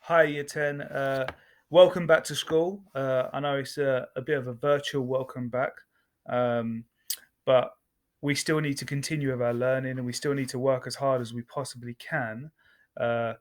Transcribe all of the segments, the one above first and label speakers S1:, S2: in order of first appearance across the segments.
S1: Hi, Year 10. Welcome back to school. I know it's a bit of a virtual welcome back, um, but we still need to continue with our learning and we still need to work as hard as we possibly can uh,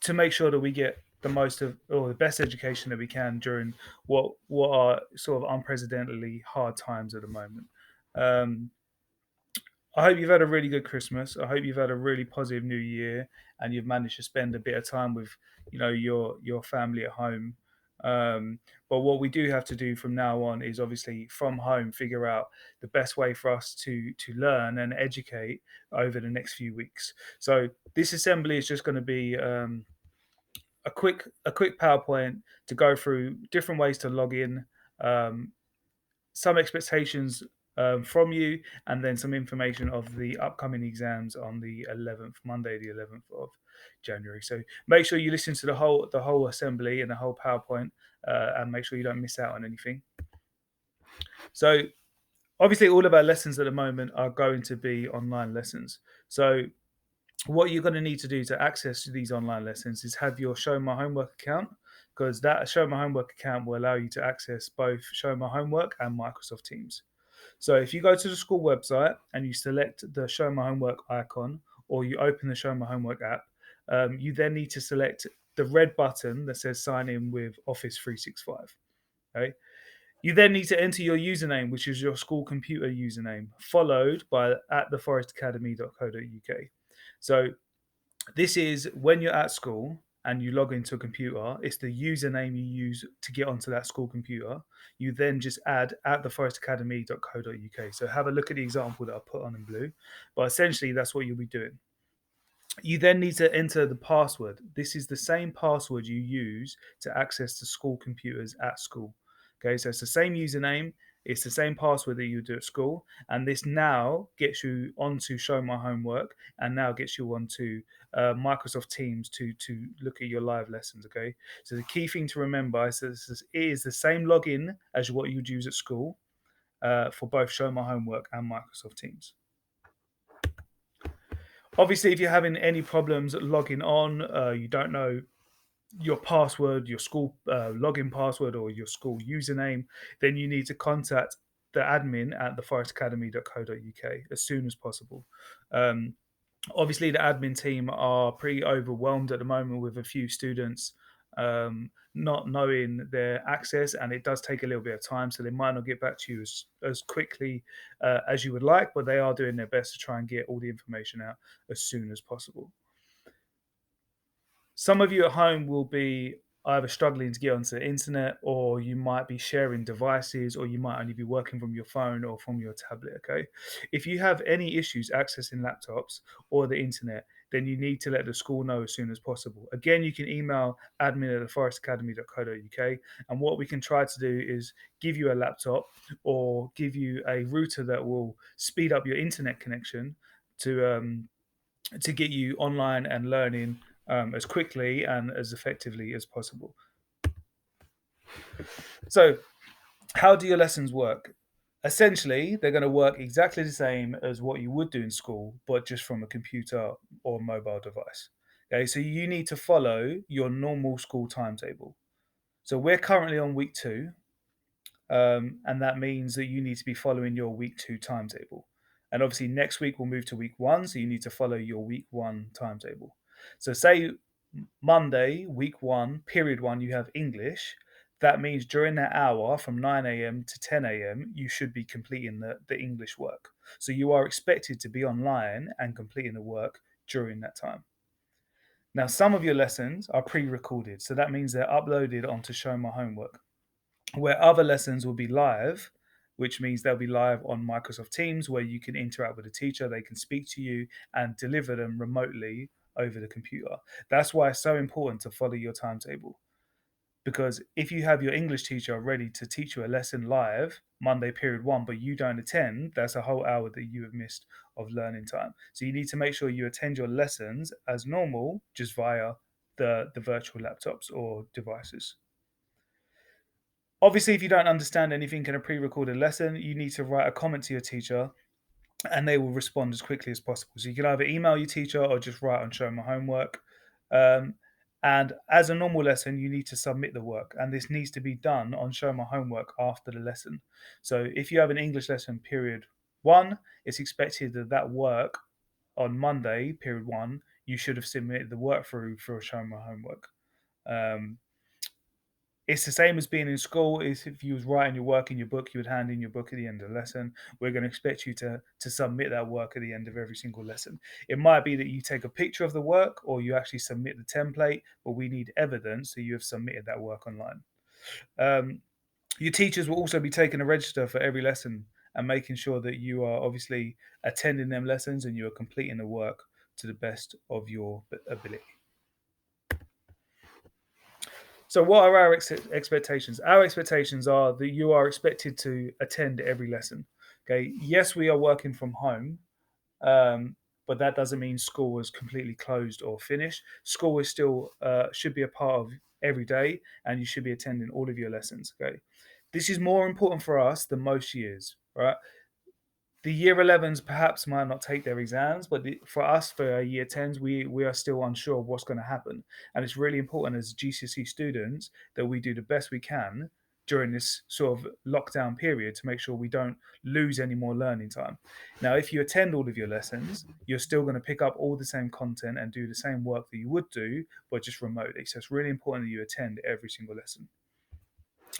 S1: to make sure that we get the most of or the best education that we can during what are sort of unprecedentedly hard times at the moment. Um, I hope you've had a really good Christmas. I hope you've had a really positive New Year, and you've managed to spend a bit of time with, your family at home. But what we do have to do from now on is obviously from home figure out the best way for us to learn and educate over the next few weeks. So this assembly is just going to be a quick PowerPoint to go through different ways to log in. Um, some expectations from you, and then some information of the upcoming exams on the 11th, Monday, the 11th of January. So make sure you listen to the whole assembly and the whole PowerPoint, and make sure you don't miss out on anything. So obviously, all of our lessons at the moment are going to be online lessons. So what you're going to need to do to access these online lessons is have your Show My Homework account, because that Show My Homework account will allow you to access both Show My Homework and Microsoft Teams. So if you go to the school website and you select the Show My Homework icon, or you open the Show My Homework app, you then need to select the red button that says sign in with Office 365. Okay. You then need to enter your username, which is your school computer username, followed by at theforestacademy.co.uk. So this is when you're at school and you log into a computer, it's the username you use to get onto that school computer. You then just add at theforestacademy.co.uk. So have a look at the example that I put on in blue. But essentially, that's what you'll be doing. You then need to enter the password. This is the same password you use to access the school computers at school. Okay, so it's the same username, it's the same password that you do at school, and this now gets you onto Show My Homework, and now gets you onto Microsoft Teams to look at your live lessons. Okay, so the key thing to remember is that it is the same login as what you'd use at school for both Show My Homework and Microsoft Teams. Obviously, if you're having any problems logging on, you don't know your password, your school login password, or your school username, then you need to contact the admin at theforestacademy.co.uk as soon as possible. Um, Obviously, the admin team are pretty overwhelmed at the moment with a few students not knowing their access, and it does take a little bit of time, so they might not get back to you as quickly as you would like, but they are doing their best to try and get all the information out as soon as possible. Some of you at home will be either struggling to get onto the internet, or you might be sharing devices, or you might only be working from your phone or from your tablet. Okay. If you have any issues accessing laptops or the internet, then you need to let the school know as soon as possible. Again, you can email admin at theforestacademy.co.uk. And what we can try to do is give you a laptop or give you a router that will speed up your internet connection to to get you online and learning as quickly and as effectively as possible. So, how do your lessons work? Essentially, they're going to work exactly the same as what you would do in school, but just from a computer or mobile device. Okay, so you need to follow your normal school timetable. So we're currently on week two, and that means that you need to be following your week two timetable. And obviously, next week we'll move to week one, so you need to follow your week one timetable. So, say Monday, week one, period one, you have English. That means during that hour from 9 a.m. to 10 a.m., you should be completing the English work. So, you are expected to be online and completing the work during that time. Now, some of your lessons are pre recorded. So, that means they're uploaded onto Show My Homework, where other lessons will be live, which means they'll be live on Microsoft Teams, where you can interact with the teacher, they can speak to you and deliver them remotely over the computer. That's why it's so important to follow your timetable. Because if you have your English teacher ready to teach you a lesson live, Monday period one, but you don't attend, that's a whole hour that you have missed of learning time. So you need to make sure you attend your lessons as normal, just via the virtual laptops or devices. Obviously, if you don't understand anything in a pre-recorded lesson, you need to write a comment to your teacher, and they will respond as quickly as possible. So you can either email your teacher or just write on Show My Homework. Um, And as a normal lesson, you need to submit the work, and this needs to be done on Show My Homework after the lesson. So if you have an English lesson period one, it's expected that that work on Monday, period one, you should have submitted the work through for Show My Homework. Um, it's the same as being in school. Is if you was writing your work in your book, you would hand in your book at the end of the lesson. We're going to expect you to submit that work at the end of every single lesson. It might be that you take a picture of the work or you actually submit the template, but we need evidence that you have submitted that work online. Um, your teachers will also be taking a register for every lesson and making sure that you are obviously attending them lessons and you are completing the work to the best of your ability. So, what are our expectations? Our expectations are that you are expected to attend every lesson. Okay. Yes, we are working from home, but that doesn't mean school is completely closed or finished. School is still should be a part of every day, and you should be attending all of your lessons. Okay. This is more important for us than most years, right? The year 11s perhaps might not take their exams, but for us, for year 10s, we are still unsure of what's going to happen. And it's really important as GCSE students that we do the best we can during this sort of lockdown period to make sure we don't lose any more learning time. Now, if you attend all of your lessons, you're still going to pick up all the same content and do the same work that you would do, but just remotely. So it's really important that you attend every single lesson.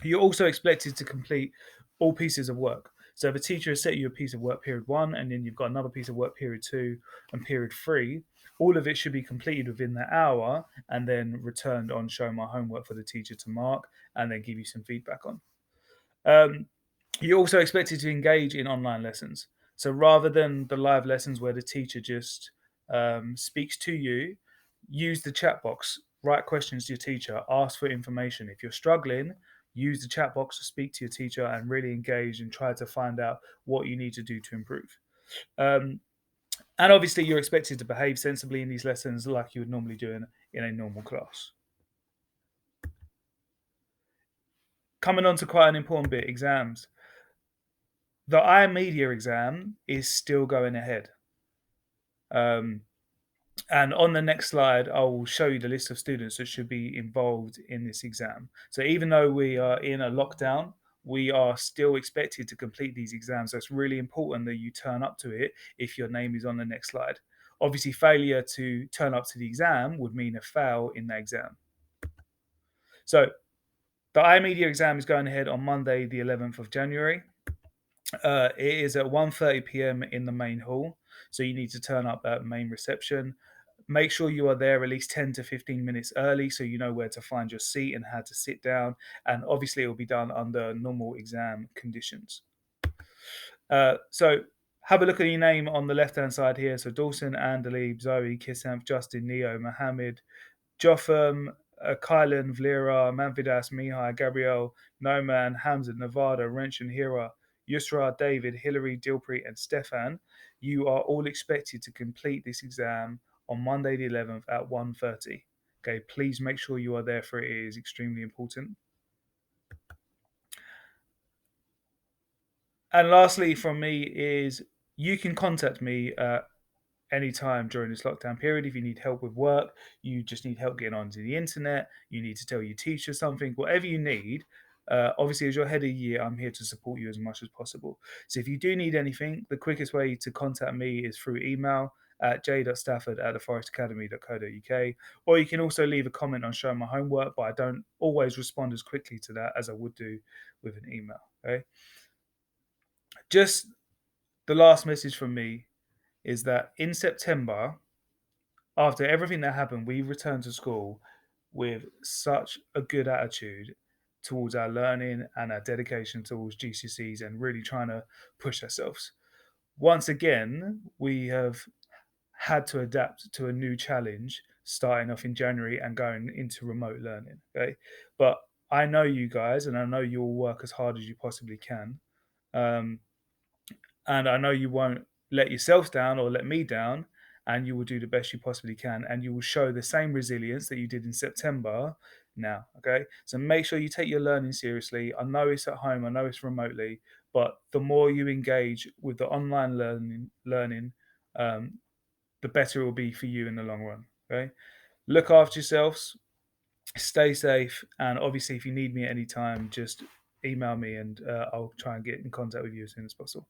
S1: You're also expected to complete all pieces of work. So if a teacher has set you a piece of work period one, and then you've got another piece of work period two and period three, all of it should be completed within that hour and then returned on Show My Homework for the teacher to mark and then give you some feedback on. Um, you're also expected to engage in online lessons. So rather than the live lessons where the teacher just speaks to you, use the chat box, write questions to your teacher, ask for information. If you're struggling, use the chat box to speak to your teacher and really engage and try to find out what you need to do to improve. Um, and obviously, you're expected to behave sensibly in these lessons like you would normally do in a normal class. Coming on to quite an important bit, exams. The iMedia exam is still going ahead. Um, and on the next slide, I will show you the list of students that should be involved in this exam. So even though we are in a lockdown, we are still expected to complete these exams. So it's really important that you turn up to it if your name is on the next slide. Obviously, failure to turn up to the exam would mean a fail in the exam. So the iMedia exam is going ahead on Monday, the 11th of January. It is at 1:30 p.m. in the main hall, so you need to turn up at main reception. Make sure you are there at least 10 to 15 minutes early so you know where to find your seat and how to sit down. And obviously, it will be done under normal exam conditions. So have a look at your name on the left hand side here. So Dawson, Andalib, Zoe, Kisamp, Justin, Neo, Mohammed, Jotham, Kylan, Vlera, Manvidas, Mihai, Gabriel, Noman, Hamza, Nevada, Wrench Hira, Yusra, David, Hillary, Dilpreet, and Stefan. You are all expected to complete this exam on Monday the 11th at 1:30. Okay, please make sure you are there for it. It is extremely important. And lastly, from me is you can contact me anytime during this lockdown period. If you need help with work, you just need help getting onto the internet, you need to tell your teacher something, whatever you need. Obviously, as your head of year, I'm here to support you as much as possible. So if you do need anything, the quickest way to contact me is through email at j.stafford@theforestacademy.co.uk, or you can also leave a comment on Show My Homework, but I don't always respond as quickly to that as I would do with an email. Okay. Just the last message from me is that in September, after everything that happened, we returned to school with such a good attitude towards our learning and our dedication towards GCSEs and really trying to push ourselves. Once again, we have had to adapt to a new challenge starting off in January and going into remote learning. Okay. But I know you guys and I know you'll work as hard as you possibly can. Um, and I know you won't let yourselves down or let me down, and you will do the best you possibly can, and you will show the same resilience that you did in September now. Okay, so make sure you take your learning seriously. I know it's at home, I know it's remotely, but the more you engage with the online learning, um, the better it will be for you in the long run. Okay, look after yourselves. Stay safe, and obviously, if you need me at any time, just email me, and I'll try and get in contact with you as soon as possible.